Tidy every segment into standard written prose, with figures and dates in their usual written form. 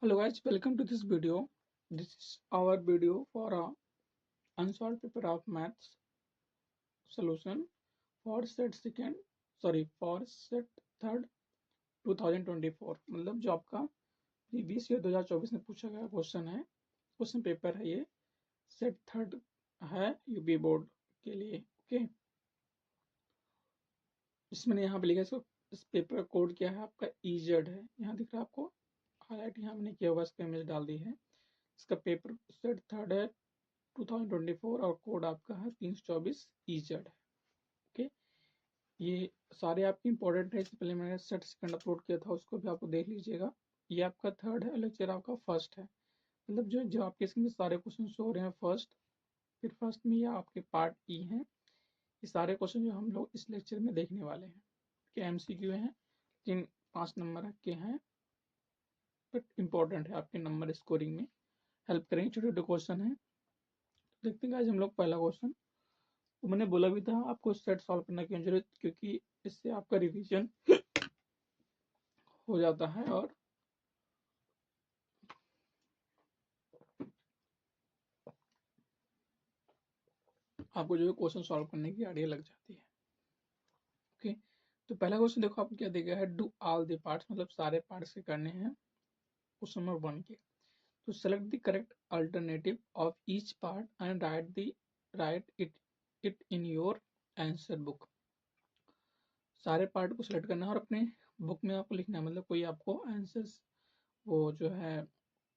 Hello guys, welcome to this video. This is our video for a unsolved paper of maths solution for set second, for set third 2024। मतलब जो आपका previous year 2024 में पूछा गया question है, question paper है ये, set third है यूपी बोर्ड के लिए। ओके, इसमें यहाँ पे लिखा है, इसको इस पेपर का कोड क्या है आपका EZ है, यहाँ दिख रहा है आपको, हाईलाइट यहाँ मैंने किया हुआ, इसका इमेज डाल दी है। इसका पेपर सेट थर्ड है 2024 और कोड आपका है 324 EZ है। ओके, ये सारे आपके इंपॉर्टेंट है। इससे पहले मैंने सेट सेकंड अपलोड किया था, उसको भी आपको देख लीजिएगा। ये आपका थर्ड है, लेक्चर आपका फर्स्ट है। मतलब जो आपके इसमें सारे क्वेश्चन हो रहे हैं फर्स्ट, फिर फर्स्ट में ये आपके पार्ट ई है। ये सारे क्वेश्चन जो हम लोग इस लेक्चर में देखने वाले हैं कि MCQ हैं, 5 नंबर के हैं, बट इम्पोर्टेंट है, आपके नंबर स्कोरिंग में हेल्प करेंगे। छोटे छोटे क्वेश्चन है, देखते हैं हम लोग पहला क्वेश्चन। तो मैंने बोला भी था आपको सेट सॉल्व करना क्यों जरूरत, क्योंकि इससे आपका रिवीजन हो जाता है और आपको जो है क्वेश्चन सॉल्व करने की आइडिया लग जाती है। ओके, तो पहला क्वेश्चन देखो आपको क्या दिया है, डू ऑल द पार्ट्स, मतलब सारे पार्ट्स के करने हैं क्वेश्चन नंबर 1 के। तो select the correct alternative of each part and right it in your answer book. सारे पार्ट को सिलेक्ट करना है और अपने बुक में आपको लिखना है, मतलब कोई आपको आंसर्स वो जो है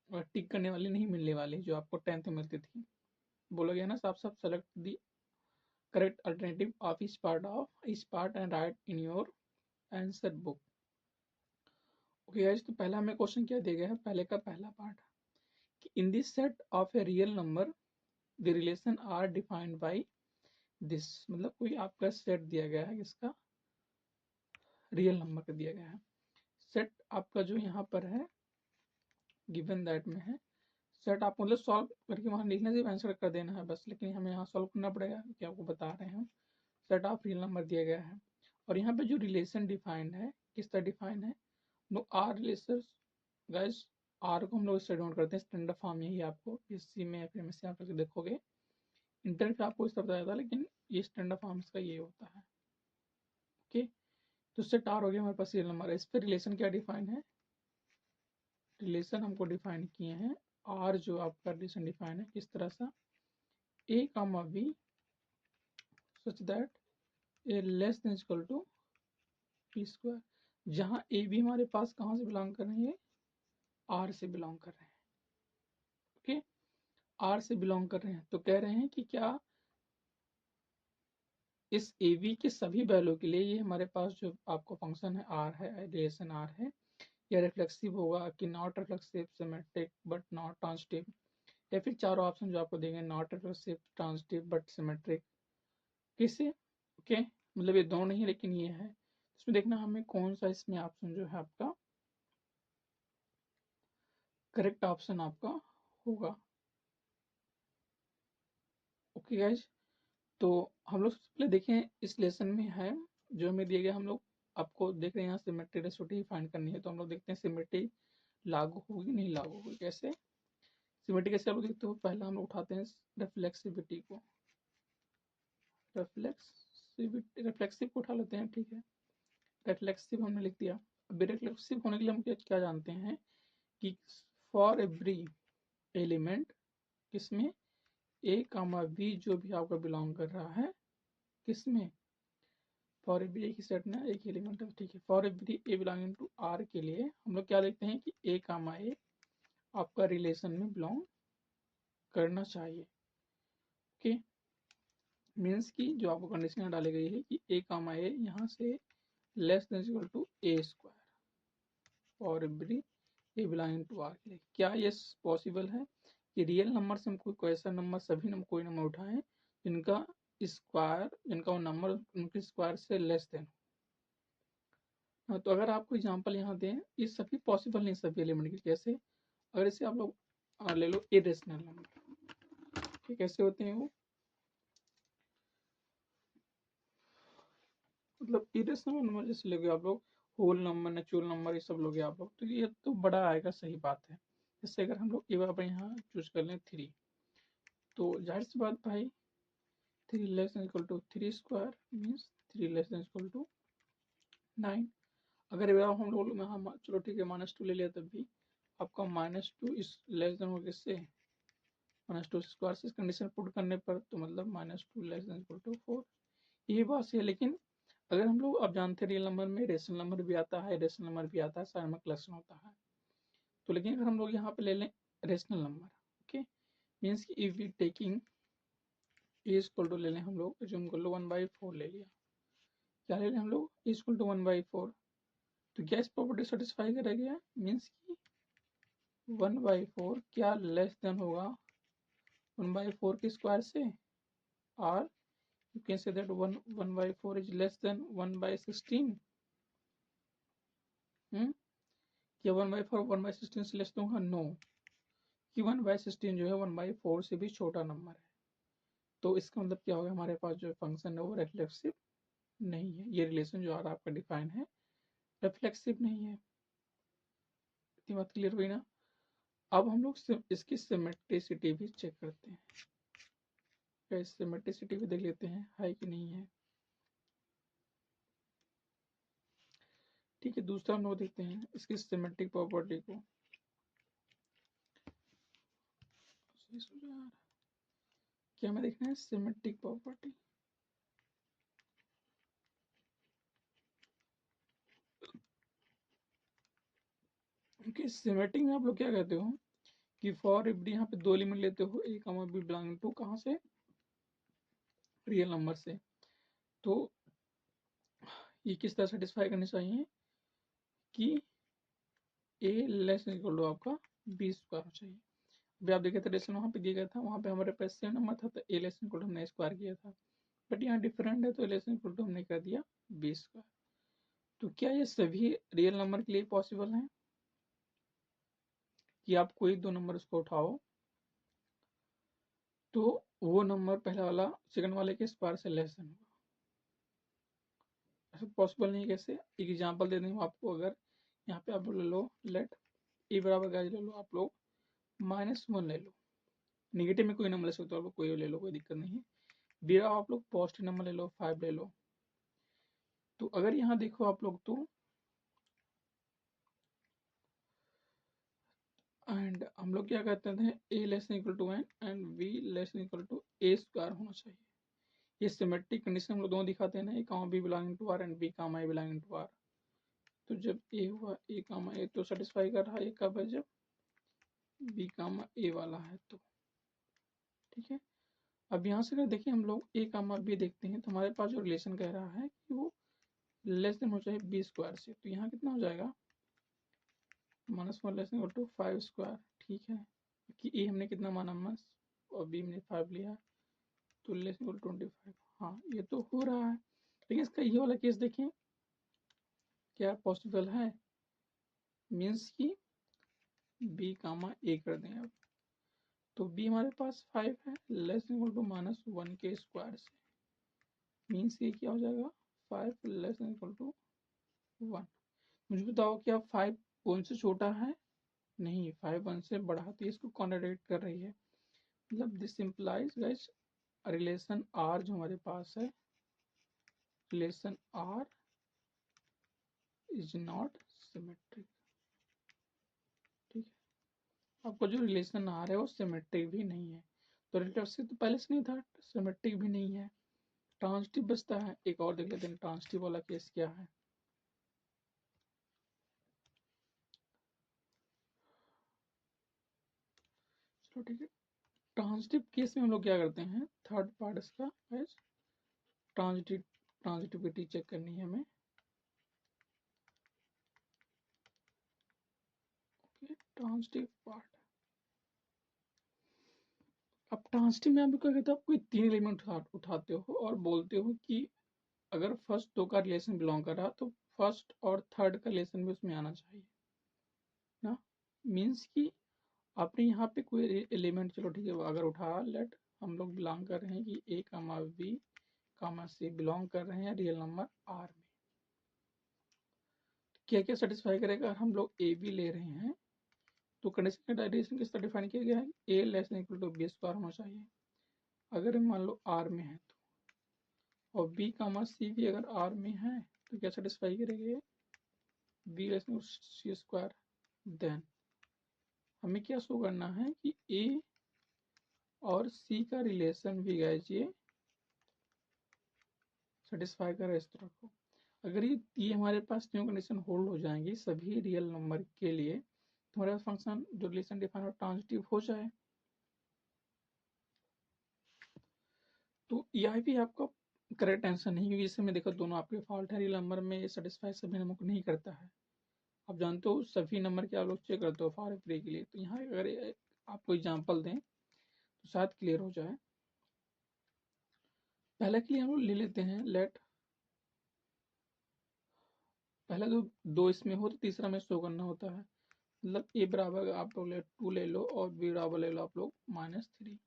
टिक करने वाली नहीं मिलने वाली जो आपको 10th में मिलती थी। बोला गया ना साफ साफ, select the correct alternative of each part and right in your answer book. Okay guys, तो पहला हमें क्वेश्चन क्या दिया गया है, पहले का पहला पार्ट कि in this set of a real number the relation are defined by this. मतलब कोई आपका सेट दिया गया है, इसका रियल नंबर का दिया गया है। सेट आपका जो यहाँ पर है गिवन दैट में है, सेट आप मतलब सॉल्व करके वहाँ लिखना सिर्फ आंसर कर देना है बस, लेकिन हमें यहाँ सॉल्व करना पड़ेगा कि आपको बता रहे हैं। सेट ऑफ रियल नंबर दिया गया है और यहाँ पे जो रिलेशन डिफाइंड है, किस तरह डिफाइंड है, no R relation. Guys, R को हम लोग इससे डिनोट करते हैं, स्टैंडर्ड फॉर्म यही आपको BSc में FMSc आप करके देखोगे, इंटर पे आपको इस तरह बताया था, लेकिन ये स्टैंडर्ड फॉर्म इसका ये होता है। ओके, तो सेट आर हो गया हमारे पास रियल नंबर है। इस पर रिलेशन क्या डिफाइन है, रिलेशन हमको डिफाइन किए हैं, आर जो आपका रिलेशन डिफाइन है किस तरह सा, A comma B such that A less than equal to P square, जहां ए बी हमारे पास कहां से बिलोंग कर रहे हैं, आर से बिलोंग कर रहे हैं। ओके, आर से बिलोंग कर रहे हैं, तो कह रहे हैं कि क्या इस ए बी के सभी वैल्यू के लिए ये हमारे पास जो आपको फंक्शन है आर है, रिलेशन आर है, या रिफ्लेक्सिव होगा कि not reflexive, symmetric but not transitive, या फिर चारों ऑप्शन जो आपको देंगे, not reflexive, transitive but symmetric, किसे। ओके, मतलब ये दोनों नहीं है लेकिन ये है, इसमें देखना हमें कौन सा इसमें ऑप्शन जो है आपका करेक्ट ऑप्शन आपका होगा। ओके गाइज, तो हम लोग सबसे पहले देखें इस लेसन में है जो हमें दिया गया, हम लोग आपको देख रहे हैं यहाँ सिमेट्री रेसिप्रोसिटी फाइंड करनी है, तो हम लोग देखते हैं सिमेट्री लागू होगी नहीं लागू होगी, कैसे सिमेट्री कैसे आप लोग देखते हो, पहला हम लोग उठाते हैं रिफ्लेक्सिविटी को, रिफ्लेक्सिव को उठा लेते हैं, ठीक है, रिफ्लेक्सिव हमने लिख दिया। अब रिफ्लेक्सिव होने के लिए हम क्या जानते हैं कि फॉर एवरी एलिमेंट किसमें, ए कामा बी जो भी आपका बिलोंग कर रहा है किसमें, फॉर एवरी एक ही सेट में एक एलिमेंट है, ठीक है, for every a belonging to R के लिए हम लोग क्या देखते हैं कि ए कामा ए आपका रिलेशन में बिलोंग करना चाहिए। ओके, मीन्स की जो आपको कंडीशन डाली गई है कि ए कामा ए यहाँ से less than equal to A square for every a belonging to R के लिए। क्या ये पॉसिबल है कि रियल नंबर से हम कोई ऐसा नंबर, सभी नंबर कोई नंबर उठाएं जिनका स्क्वायर, जिनका वो नंबर उनके स्क्वायर से लेस देन। तो अगर आपको एग्जांपल यहाँ दें, ये सभी पॉसिबल नहीं सभी एलिमेंट के, कैसे, अगर इसे आप लोग ले लो इरेशनल नंबर, ठीक, कैसे होते हैं वो, मतलब इरेशनल नंबर जैसे लोगे आप लोग, होल नंबर, नेचुरल नंबर, ये सब लोगे आप लोग, तो ये तो बड़ा आएगा, सही बात है। जैसे अगर हम लोग ए बराबर यहाँ चूज कर लें 3, तो जाहिर सी बात भाई 3 less than equal to 3 square means 3 less than equal to 9। अगर ये हम लोग यहाँ चलो ठीक है -2 ले लिया, तब भी आपका -2 इस लेस देन होगा किससे, -2 स्क्वायर से। इस कंडीशन पुट करने पर तो मतलब -2 लेस देन इक्वल टू 4, ये बात है। लेकिन अगर हम लोग अब जानते हैं रियल नंबर में रेशनल नंबर भी आता है, रेशनल नंबर भी आता है, सारे में कलेक्शन होता है। तो लेकिन अगर हम लोग यहाँ पे ले लें रेशनल नंबर, ओके, मीन्स कि if we taking a equal to ले लें हम लोग, जो इक्वल टू 1/4 ले लिया, क्या ले लें हम लोग, ए इक्वल टू 1/4, तो क्या इस प्रॉपर्टी सेटिस्फाई करेगा, मीन्स कि 1/4 क्या लेस देन होगा 1/4 के स्क्वायर से, और you can say that 1/4 is less than 1/16। क्या 1/4 1/16 से लेस होगा, नो, कि 1/16 जो है 1/4 से भी छोटा नंबर है। तो इसका मतलब क्या होगा, हमारे पास जो फंक्शन है वो रिफ्लेक्सिव नहीं है। ये रिलेशन जो आ रहा है आपका डिफाइन है, रिफ्लेक्सिव नहीं है। इतनी बात क्लियर हुई ना। अब हम लोग इसकी सिमेट्रिसिटी भी चेक करते हैं, क्या सिमेट्रिसिटी भी देख लेते हैं है कि नहीं है। ठीक है, दूसरा हम लोग देखते हैं इसकी सिमेट्रिक प्रॉपर्टी को। क्या हमें देखना है सिमेट्रिक प्रॉपर्टी, क्योंकि सिमेट्रिक में आप लोग क्या कहते हो कि फॉर एवरी यहाँ पे 2 एलिमेंट लेते हो, ए कॉमा बी बिलोंगिंग टू कहाँ से, रियल नंबर से। तो ये किस तरह सेटिस्फाई करनी चाहिए कि ए लेस इक्वल टू आपका बी स्क्वायर चाहिए। अभी आप देखे थे रिलेशन वहाँ पे दिया गया था, वहाँ पे हमारे पास सेम नंबर था, तो ए लेस इक्वल टू हमने स्क्वायर किया था, बट यहाँ डिफरेंट है तो ए लेस इक्वल टू हमने कर दिया बी स्क्वायर। तो क्या ये सभी रियल नंबर के लिए पॉसिबल है कि आप कोई 2 नंबर उसको उठाओ तो वो नंबर पहला वाला सेकंड वाले के स्क्वायर से लेस देन होगा? ऐसा पॉसिबल नहीं। कैसे, एक एग्जांपल दे दूँ आपको। अगर यहाँ पे आप ले लो लेट ए बराबर क्या ले लो आप लोग -1 ले लो, निगेटिव में कोई नंबर ले सकते हो आप लोग, कोई ले लो, कोई दिक्कत नहीं है। बी आप लोग पॉजिटिव नंबर ले लो 5 ले लो। तो अगर यहाँ देखो आप लोग तो एंड हम लोग क्या कहते थे, A less equal to N and B less equal to A square होना चाहिए। ये सिमेट्रिक कंडीशन हम लोग दोनों दिखाते हैं ना, A comma B belonging to R and B comma A belonging to R. तो जब ए हुआ ए कामा ए तो सेटिस्फाई कर रहा है, ये कब है जब बी कामा ए वाला है तो, ठीक है। अब यहाँ से अगर देखिए हम लोग ए कामा बी देखते हैं तो हमारे पास जो रिलेशन कह रहा है कि वो लेस देन हो चाहिए बी स्क्वायर से, तो यहाँ कितना हो जाएगा -1 लेस इक्वल टू 5 स्क्वायर, ठीक है। कि ए हमने कितना माना -, और बी हमने 5 लिया, तो लेस इक्वल 25। हाँ ये तो हो रहा है, लेकिन इसका ये वाला केस देखें क्या पॉसिबल है, मीन्स की बी कामा ए कर दें अब, तो बी हमारे पास 5 है लेस इक्वल टू -1 के स्क्वायर से, मीन्स ये क्या हो जाएगा 5 लेस इक्वल टू 1। मुझे बताओ क्या 5 1 से छोटा है, नहीं, 5 1 से बड़ा, तो इसको कॉन्ट्रडिक्ट कर रही है। मतलब this implies guys relation R जो हमारे पास है, relation R is not symmetric, ठीक है। आपका जो रिलेशन आर है वो सिमेट्रिक भी नहीं है, तो रिलेटिव तो पहले से नहीं था, सिमेट्रिक भी नहीं है, ट्रांजिटिव बचता है। एक और देख लेते हैं ट्रांजिटिव वाला केस क्या है। चलो ठीक है, ट्रांजिटिव केस में हम लोग क्या करते हैं, थर्ड पार्ट इसका है ट्रांजिटिविटी चेक करनी है हमें, ओके, ट्रांजिटिव पार्ट। अब ट्रांजिटिव में आप क्या कहते हो, आप कोई 3 एलिमेंट उठाते हो और बोलते हो कि अगर फर्स्ट 2 का रिलेशन बिलोंग कर रहा तो फर्स्ट और थर्ड का रिलेशन भी उसमें आना चाहिए ना। मीन्स कि आपने यहाँ पे कोई एलिमेंट, चलो ठीक है, अगर उठा लेट हम लोग बिलोंग कर रहे हैं कि ए कामा बी कामा सी बिलोंग कर रहे हैं रियल नंबर आर में, क्या क्या सेटिस्फाई करेगा। हम लोग ए बी ले रहे हैं तो कंडीशन का डेरिवेशन किस तरह डिफाइन किया गया है, a less than equal to b square होना चाहिए अगर मान लो r में है तो, और b कामा c भी अगर r में है तो क्या सेटिस्फाई करेंगे, b less than c square. Then हमें क्या शो करना है कि a और c का रिलेशन भी गाइस ये सेटिस्फाई कर इस तरह को। अगर ये हमारे पास तीनों कंडीशन होल्ड हो जाएंगी सभी रियल नंबर के लिए, तो हमारे पास फंक्शन जो रिलेशन डिफाइन और ट्रांजिटिव हो जाए। तो यह भी आपका करेक्ट आंसर नहीं, क्योंकि इस समय देखो दोनों आपके फॉल्ट है। रियल नंबर में ये सेटिस्फाई सभी नंबर को नहीं करता है। आप जानते हो सभी नंबर के आप लोग चेक करते हो फॉर फ्री के लिए। तो यहाँ अगर आपको एग्जाम्पल दें तो शायद क्लियर हो जाए। पहले के लिए हम लोग ले लेते हैं लेट, पहले तो दो इसमें हो तो तीसरा में शो करना होता है। मतलब ए बराबर आप लोग 2 ले लो और बी बराबर ले लो आप लोग -3। तो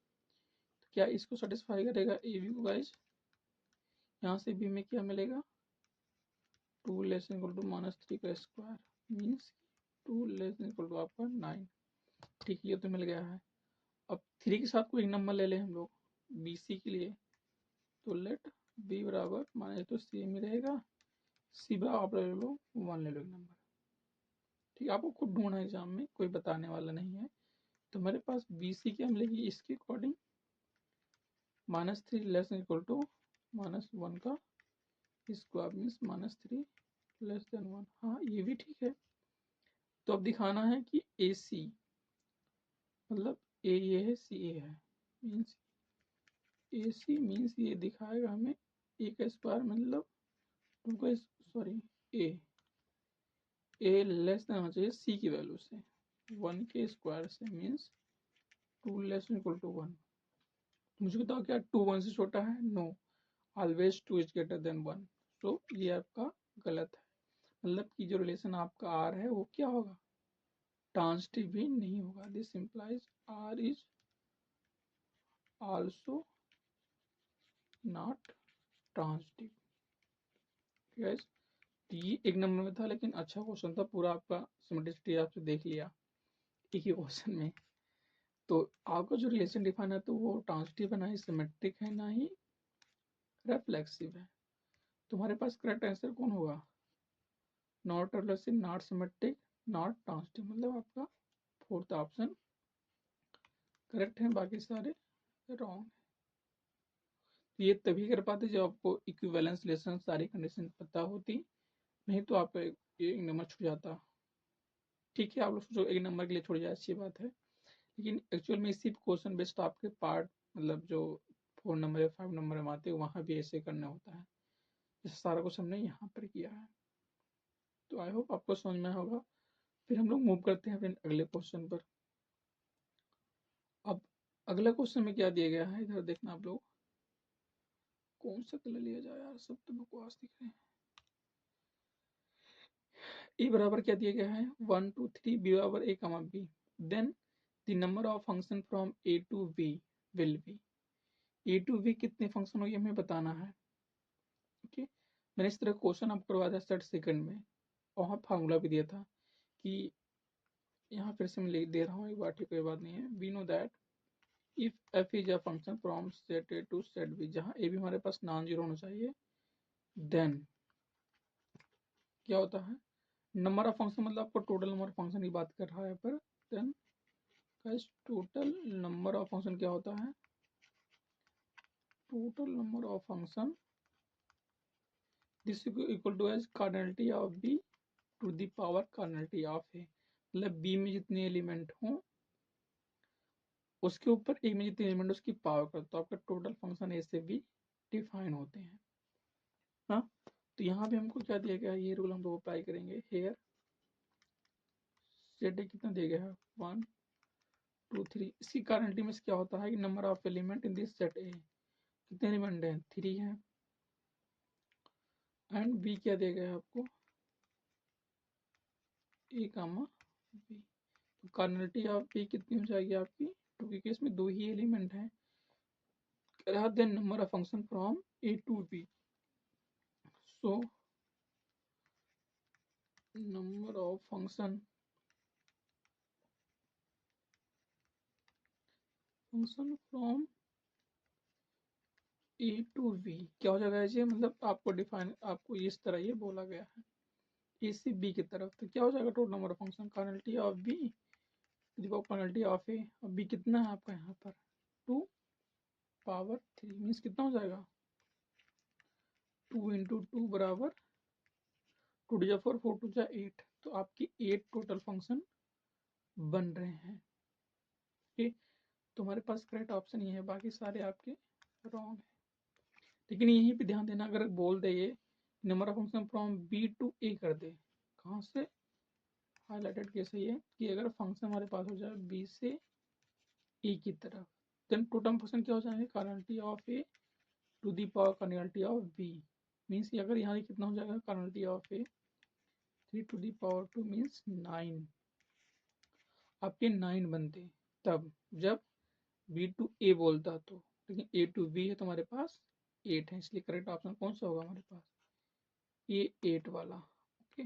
क्या इसको सेटिस्फाई करेगा ए बी को गाइज। यहाँ से बी में क्या मिलेगा, 2 लेस इक्वल टू -3 का square means 2 less equal to आपका 9। ठीक, ये तो मिल गया है। अब 3 के साथ कोई एक नंबर ले लें हम लोग बी सी के लिए। तो लेट बी बराबर माने तो सी में रहेगा, सी बराबर आप ले लो 1 ले लो एक नंबर। ठीक, आपको खुद ढूंढना एग्जाम में, कोई बताने वाला नहीं है। तो हमारे पास बी सी क्या मिलेगी इसके अकॉर्डिंग, -3 लेस इक्वल टू -1 का स्क्वायर मीन्स -3 लेस देन 1। हाँ ये भी ठीक है। तो अब दिखाना है कि ए सी मतलब ए ये है सी ए है, मीन्स ए सी मीन्स ये दिखाएगा हमें ए का स्क्वायर मतलब 2 का सॉरी ए लेस देन होना चाहिए सी की वैल्यू से 1 के स्क्वायर से मीन्स 2 लेस इक्वल टू 1। मुझे बताओ क्या 2 1 से छोटा है, no, always 2 is greater than 1। तो ये आपका गलत है। मतलब कि जो रिलेशन आपका आर है वो क्या होगा, ट्रांजिटिव भी नहीं होगा। This implies R is also not transitive. Guys ये एक नंबर में था लेकिन अच्छा क्वेश्चन था, पूरा आपका सिमेट्रिसिटी आपसे देख लिया एक ही क्वेश्चन में। तो आपका जो रिलेशन डिफाइन है तो वो ट्रांजिटिव है, ना ही सिमेट्रिक है ना ही रिफ्लेक्सिव है। तुम्हारे पास करेक्ट आंसर कौन होगा, not reflexive, not symmetric, not transitive, मतलब आपका फोर्थ ऑप्शन करेक्ट है, बाकी सारे रॉन्ग है। ये तभी कर पाते जब आपको इक्विवेलेंस रिलेशन सारी कंडीशन पता होती, नहीं तो आपका एक नंबर छूट जाता। ठीक है, आप लोग सोचो एक नंबर के लिए छोड़ जाए अच्छी बात है, लेकिन एक्चुअल में इसी क्वेश्चन बेस्ड आपके पार्ट मतलब जो 4 नंबर या 5 नंबर में आते हैं वहाँ भी ऐसे करना होता है। इस सारा कुछ हमने यहाँ पर किया है। तो आई होप आपको समझ में होगा। फिर हम लोग मूव करते हैं अपने अगले क्वेश्चन पर। अब अगला क्वेश्चन में क्या दिया गया है इधर देखना आप लोग, कौन सा कलर लिया जाए यार, सब तो बकवास दिख रहे हैं। ए बराबर क्या दिया गया है 1 2 3 बी बराबर A comma B, then the number of function from A to B will be. A to B कितने फंक्शन हो ये हमें बताना है। ओके, मैंने इस तरह क्वेश्चन आपको करवाया था 60 सेकंड में, वहाँ फार्मूला भी दिया था कि यहाँ फिर से मैं लिख दे रहा हूँ एक बार, ठीक कोई बात नहीं है। We know that if f is a function from set A to set B, जहाँ ए भी हमारे पास नॉन जीरो होना चाहिए, देन क्या होता है नंबर ऑफ फंक्शन, मतलब आपको टोटल नंबर ऑफ फंक्शन की बात कर रहा है पर, then guys total number of function क्या होता है, total number of function this equal to as cardinality of B to the power cardinality of A. मतलब बी में जितने एलिमेंट हों उसके ऊपर ए में जितने एलिमेंट उसकी पावर कर, तो आपका टोटल फंक्शन ए से भी डिफाइन होते हैं। हाँ, तो यहाँ पे हमको क्या दिया गया है, ये रूल हम लोग अप्लाई करेंगे। हेयर सेट ए कितना दिया गया है 1 2 3, इसकी कार्डिनलिटी में क्या होता है कि number of element in this set ए, कितने एलिमेंट हैं 3 हैं। एंड बी क्या दिया गया है आपको ए कामा बी, तो कार्डिनलिटी ऑफ बी कितनी हो जाएगी आपकी, टू के केस में 2 ही एलिमेंट हैं, then number of function from A to B, so number of function function from A to B क्या हो जाएगा जी, मतलब आपको डिफाइन, आपको इस तरह ये बोला गया है ए से बी की तरफ, तो क्या हो जाएगा total number of function cardinality of B cardinality of A, और बी कितना है आपका यहाँ पर 2 पावर 3 मीन्स कितना हो जाएगा 2 इंटू 2 बराबर 2 टू जा 4 4 टू जा 8, तो आपकी 8 टोटल फंक्शन बन रहे हैं। ओके, तुम्हारे पास करेक्ट ऑप्शन ये है, बाकी सारे आपके रॉन्ग है। लेकिन यहीं पे ध्यान देना, अगर बोल दे ये number of function from B to A कर दे, कहाँ से हाईलाइटेड कैसे ये कि अगर फंक्शन हमारे पास हो जाए बी से ए की तरफ, देन टोटल फंक्शन क्या हो जाएंगे cardinality of A to the power cardinality of B, means अगर यहाँ कितना हो जाएगा cardinality of A 3 to the power 2 means 9, आपके 9 बनते तब जब बी टू ए बोलता तो, लेकिन ए टू बी है तो हमारे पास 8 है, इसलिए करेक्ट ऑप्शन कौन सा होगा हमारे पास ये 8 वाला। ओके,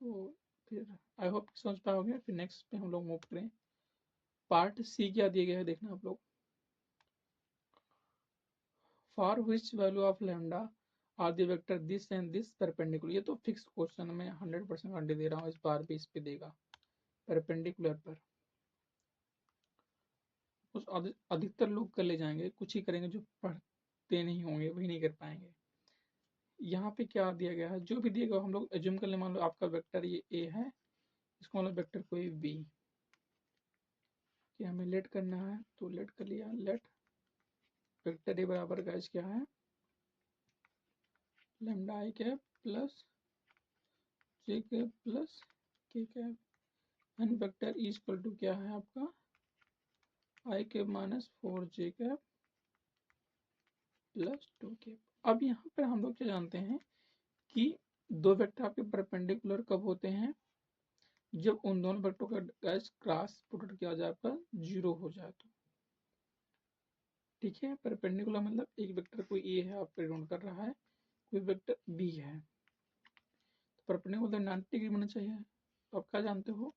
तो फिर आई होप समझ पाओगे। फिर नेक्स्ट पे हम लोग मूव करें, पार्ट सी क्या दिया गया है देखना आप लोग, for which value of lambda are the vector this and this perpendicular, ये तो फिक्स क्वेश्चन में 100% गारंटी दे रहा हूँ, इस बार भी इस पे देगा परपेंडिकुलर पर। कुछ अधिकतर लोग कर ले जाएंगे, कुछ ही करेंगे जो पढ़ते नहीं होंगे वही नहीं कर पाएंगे। यहाँ पे क्या दिया गया है, जो भी दिया गया हम लोग एज्यूम कर ले, मान लो आपका वेक्टर ये ए है, इसको मतलब वेक्टर कोई बी कि हमें लेट करना है, तो लेट कर लिया, लेट वेक्टर ए बराबर गाइस क्या है lambda i cap plus j cap plus k cap, and vector e equal to क्या है आपका i cap minus 4 j cap plus 2 cap. अब यहाँ पर हम लोग क्या जानते हैं कि दो वेक्टर आपके परपेंडिकुलर कब होते हैं, जब उन दोनों वेक्टर का गैस क्रॉस प्रोडक्ट किया जाए पर 0 हो जाए तो। ठीक है, परपेंडिकुलर मतलब एक वेक्टर कोई ए है आप प्रेजेंट कर रहा है, कोई वेक्टर बी है, तो परपेंडिकुलर 90 डिग्री होना चाहिए। तो आप क्या जानते हो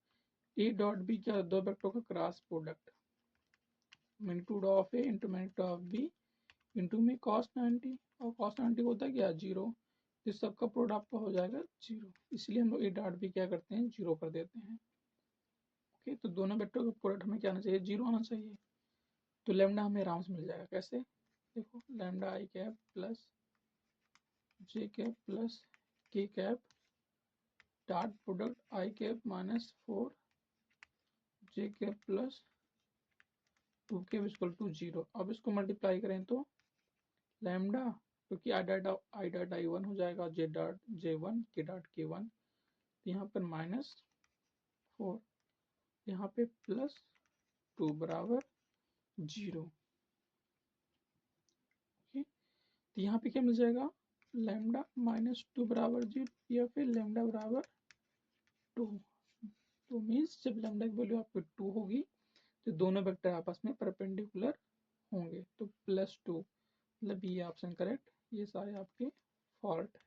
ए डॉट बी क्या, दो वेक्टरों का cross product, magnitude of a into magnitude of b into में cos 90, और cos 90 होता है क्या 0, तो सबका प्रोडक्ट आपका हो जाएगा 0, इसलिए हम लोग ए डॉट बी क्या करते हैं 0 कर देते हैं। ओके, तो दोनों वेक्टर का प्रोडक्ट हमें क्या आना चाहिए 0 आना चाहिए, तो लैम्डा हमें आराम से मिल जाएगा। कैसे, देखो lambda i cap plus j cap plus k cap dot product i cap minus 4 j cap plus 2 cap equal to 0। अब इसको मल्टीप्लाई करें तो लैम्डा, क्योंकि आई डॉट आई 1 हो जाएगा, जे डॉट जे 1 के डॉट के 1, तो यहाँ पर माइनस 4, यहाँ पे प्लस 2 बराबर 0। तो यहाँ पे क्या मिल जाएगा लैम्डा माइनस 2 बराबर 0 या फिर लैम्डा बराबर 2, तो मीन्स जब लैम्डा की वैल्यू आपकी 2 होगी तो दोनों वेक्टर आपस में परपेंडिकुलर होंगे, तो प्लस 2 मतलब ये ऑप्शन करेक्ट, ये सारे आपके फॉल्ट।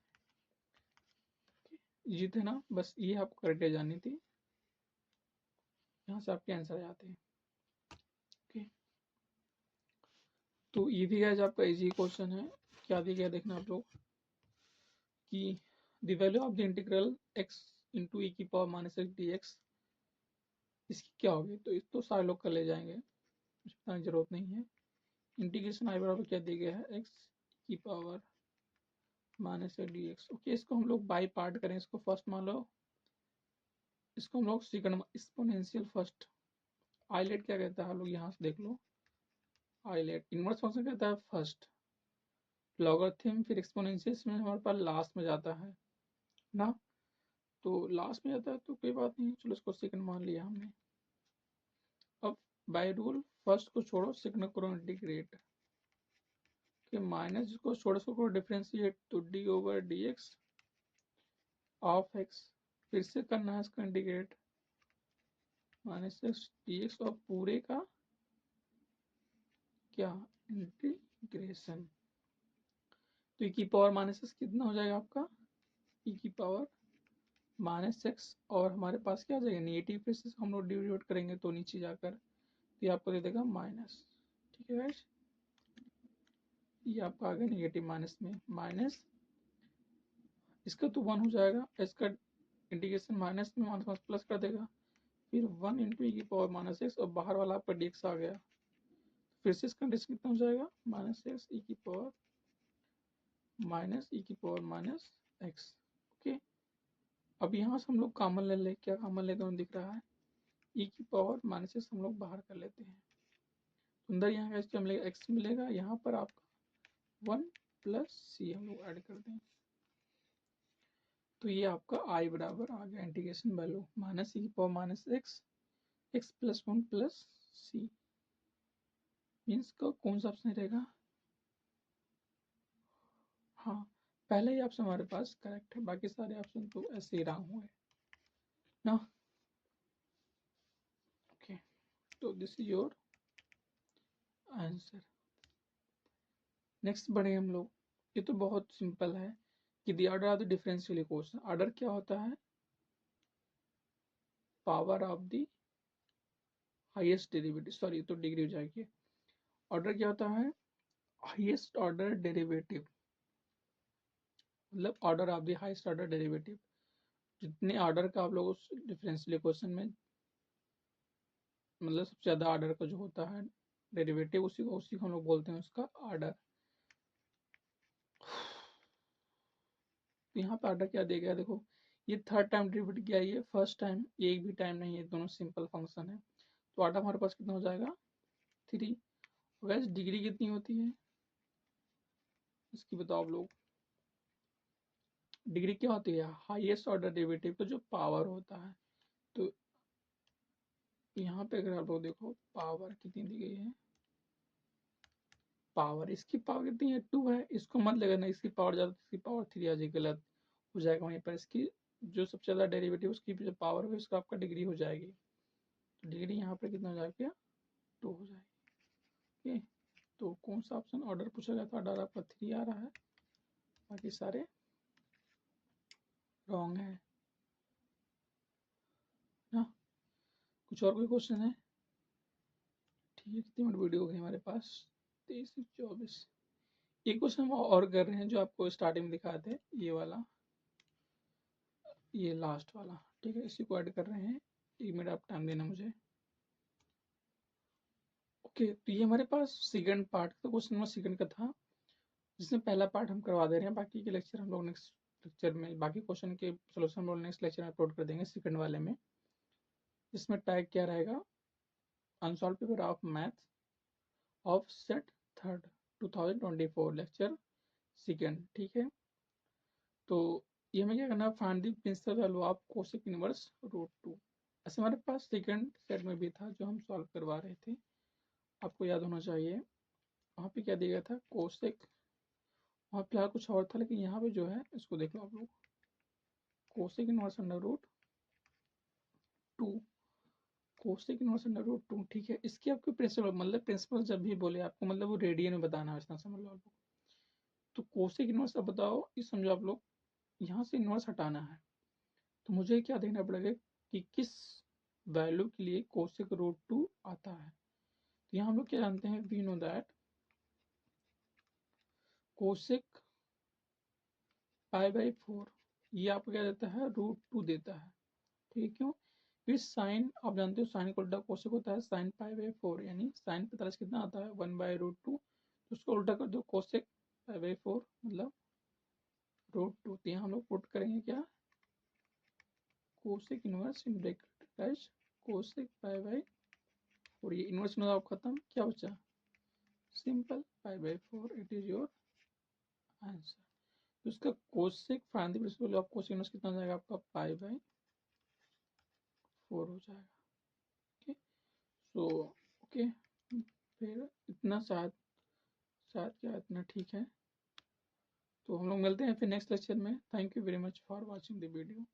ये थे ना, बस ये आपको करेक्ट जाननी थी, यहाँ से आपके आंसर आते हैं। ओके, तो ये भी गाइस आपका इजी क्वेश्चन है। क्या दिया गया देखना आप लोग कि the value of the integral x into E की power minus X D X, इसकी क्या होगी, तो इस तो सारे लोग कर ले जाएंगे, कुछ बताने की जरूरत नहीं है। इंटीग्रेशन आई बराबर क्या दिया गया है x की power minus X D x. Okay, इसको हम लोग बाई पार्ट करें, इसको फर्स्ट मान लो, इसको हम लोग सेकंड एक्सपोनेंशियल फर्स्ट, आईलेट क्या कहता है हम लोग यहाँ से देख लो, आईलेट इनवर्स फंक्शन कहता है फर्स्ट, लॉगरिथम फिर एक्सपोनेंशियल में हमारे पास लास्ट में जाता है ना, तो लास्ट में जाता है तो कोई बात नहीं, चलो इसको सेकंड मान लिया हमने। अब बाय रूल फर्स्ट को छोड़ो, सेकंड करो इंटीग्रेट, कि माइनस जिसको छोड़ो उसको करो डिफरेंशिएट, तो D over D x of x, फिर से करना है इसका integrate minus X D x, और पूरे का क्या इंटीग्रेशन, तो ई की पावर माइनस एक्स कितना हो जाएगा आपका ई की पावर माइनस एक्स और हमारे पास क्या आ जाएगा नेगेटिव, फिर से हम लोग डिवाइड करेंगे तो नीचे जाकर तो ये आपको दे देगा माइनस। ठीक है गाइस, ये आपका आ गया नेगेटिव माइनस में, माइनस इसका तो 1 हो जाएगा, इसका इंटीग्रेशन माइनस में माइनस माइनस प्लस कर देगा, फिर 1 इंटू ई की पावर माइनस एक्स और बाहर वाला आपका डी एक्स आ गया, फिर से इसका कंडीशन कितना हो जाएगा माइनस एक्स ई की पावर माइनस ई की पावर माइनस एक्स। ओके, अब यहाँ से हम लोग कॉमन ले ले, क्या कॉमन लेते हैं दिख रहा है ई की पावर माइनस एक्स हम लोग बाहर कर लेते हैं, अंदर यहाँ का क्या मिलेगा एक्स मिलेगा, यहाँ पर आपका 1 प्लस सी हम लोग ऐड कर दें तो ये आपका आई बराबर आ गया इंटीग्रेशन वैल्यू माइनस ई की power minus X X plus 1 plus C, means का कौन सा ऑप्शन रहेगा, हाँ पहले ही ऑप्शन हमारे पास करेक्ट है, बाकी सारे ऑप्शन तो ऐसे ही रॉन्ग हुए ना। ओके, तो this is your answer. Next बढ़े हम लोग, ये तो बहुत सिंपल है कि the order of the differential equation, order क्या होता है power of the highest derivative, sorry तो डिग्री हो जाएगी, ऑर्डर क्या होता है हाईएस्ट ऑर्डर डेरिवेटिव, मतलब order of the highest order derivative, जितने ऑर्डर का आप लोग उस डिफरेंशियल इक्वेशन में मतलब सबसे ज्यादा ऑर्डर का जो होता है डेरिवेटिव उसी को हम लोग बोलते हैं उसका ऑर्डर। तो यहाँ पे ऑर्डर क्या दिया गया देखो, ये थर्ड टाइम डेरिवेटिव क्या है, ये फर्स्ट टाइम, ये एक भी टाइम नहीं है, दोनों सिंपल फंक्शन है, तो ऑर्डर हमारे पास कितना हो जाएगा 3। वैसे डिग्री कितनी होती है इसकी बताओ आप लोग, डिग्री क्या होती है हाईएस्ट ऑर्डर डेरिवेटिव का जो पावर होता है, तो यहाँ पे अगर आप लोग देखो पावर कितनी दी गई है, पावर इसकी पावर कितनी है 2 है, इसको मत लेना इसकी पावर ज्यादा, इसकी पावर 3 आ जाएगी, गलत हो जाएगा वहीं पर, इसकी जो सबसे ज्यादा डेरिवेटिव उसकी जो पावर है उसका आपका डिग्री हो जाएगी, तो डिग्री यहाँ पर कितना हो जाएगा 2 हो जाएगी। ओके, तो कौन सा ऑप्शन ऑर्डर पूछा गया था, ऑर्डर आपका 3 आ रहा है, बाकी सारे रॉन्ग है ना। कुछ और कोई क्वेश्चन है, ठीक है कितनी मिनट वीडियो हो गई हमारे पास 23 से 24, एक क्वेश्चन हम और कर रहे हैं जो आपको स्टार्टिंग में दिखाए थे, ये वाला, ये लास्ट वाला, ठीक है इसी को ऐड कर रहे हैं, 1 मिनट आप टाइम देना मुझे। ओके, तो ये हमारे पास सेकंड पार्ट का क्वेश्चन नंबर सेकंड का था, जिसमें पहला पार्ट हम करवा दे रहे हैं, बाकी के लेक्चर हम लोग नेक्स्ट लेक्चर में, बाकी क्वेश्चन के सोल्यूशन हम लोग नेक्स्ट लेक्चर में अपलोड कर देंगे सेकंड वाले में। इसमें टैग क्या रहेगा unsolved paper of math of set third 2024 lecture second, ठीक है। तो ये हमें क्या करना है find the principal value of cosec inverse root 2, ऐसे हमारे पास सेकंड सेट में भी था जो हम सॉल्व करवा रहे थे, आपको याद होना चाहिए, वहाँ पे क्या दिया गया था कोसेक, वहाँ फिलहाल कुछ और था, लेकिन यहाँ पे जो है इसको देख लो आप लोग, cosec inverse under root 2, cosec inverse under root 2, ठीक है। इसकी आपको प्रिंसिपल मतलब प्रिंसिपल जब भी बोले आपको मतलब वो रेडियन में बताना है, इतना समझ लो आप लोग। तो कोसेक इनवर्स अब बताओ, ये समझो आप लोग, यहाँ से इनवर्स हटाना है तो मुझे क्या देखना पड़ेगा कि किस वैल्यू के लिए कोसेक रूट 2 आता है, तो यहाँ हम लोग क्या जानते हैं we know that cosec pi by 4 ये आपको क्या देता है रूट 2 देता है, ठीक है। क्यों, फिर साइन आप जानते हो साइन को उल्टा कोसेक होता है साइन पाई बाई 4, यानी साइन 45 कितना आता है 1 बाई रूट 2, तो उसको उल्टा कर दो कोसेक पाई बाई 4 मतलब रूट 2, तो यहाँ हम लोग पुट करेंगे क्या cosec inverse in bracket dash cosec pi by, और ये इनवर्स में आप खत्म, क्या बचा simple pi by 4, it is your answer. तो इसका cosec find the principle of cosec inverse कितना हो जाएगा आपका पाई बाई 4 हो जाएगा। ओके, सो ओके, फिर इतना शायद शायद क्या इतना ठीक है, तो हम लोग मिलते हैं फिर नेक्स्ट लेक्चर में। Thank you very much for watching the video.